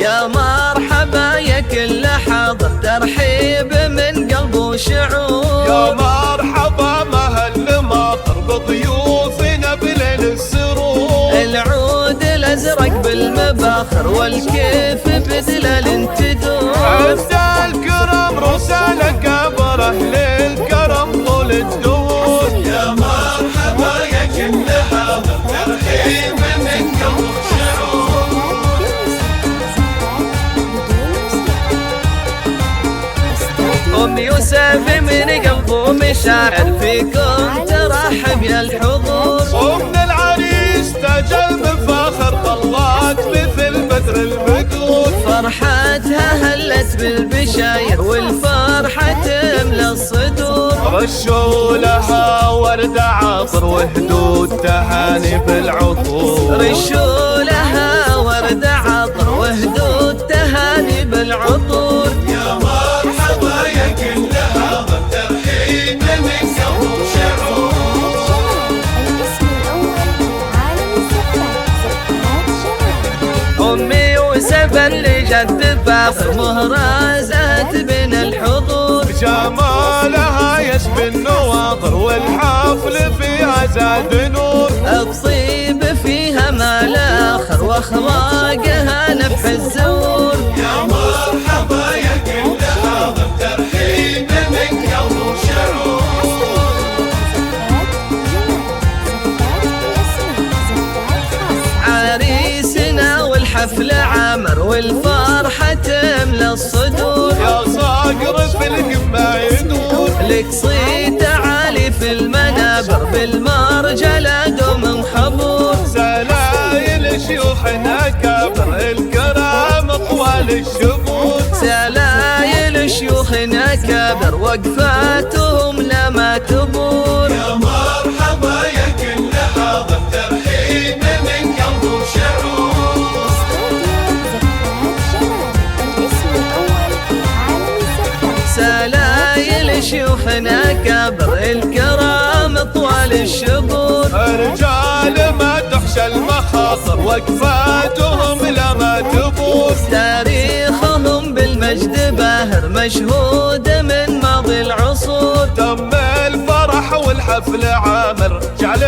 يا مرحبا يا كل حاضر، ترحيب من قلب وشعور. يا مرحبا مهل ماطر بضيوفنا بليل السرور. العود الازرق بالمباخر والكيف بدلال تدور. عند الكرم رسالة كبر اهل الكرم طول الدور. يا مرحبا يا كل حاضر، ترحيب من قلب وشعور. أم يوسف من قلب ومشاعر فيكم ترحب يا الحضور. ومن العريس تاج بفخر طلعت مثل بدر البدور. فرحتها هلت بالبشاير والفرحة تملى الصدور. رشوا لها ورد عطر وهدود تهاني بالعطور. رشوا لها ورد عطر وهدود تهاني بالعطور. يا مرحبا يا كل حاضر، ترحيب من قلب وشعور. أمي يوسف اللي جد فاخر مهرزات بين الحضور. جمالها يشبه النواظر والحفل فيها زاد نور. الطيب فيها ما لا آخر واخلاقها نفح الزور. يا مرحبا يا كل حاضر، ترحيب من قلب وشعور. عريسنا والحفل عامر والفرحة تملى الصدور. يا صقر في القمة يدور. لك صيت عالي في المنابر بالمرجلة دوم خبور. سلايل شيوخنا كبر الكرام طوال الشهور. سلايل شيوخنا كبر وقفاتهم لما تبور. يا مرحبا يا كل حاضر، ترحيب من قلب وشعور. سلايل شيوخنا كبر الكرام طوال الشهور. رجال ما تحشى المخاطر وقفاتهم لما تبور. تاريخهم بالمجد باهر مشهود من ماضي العصور. تم الفرح والحفل عامر جعل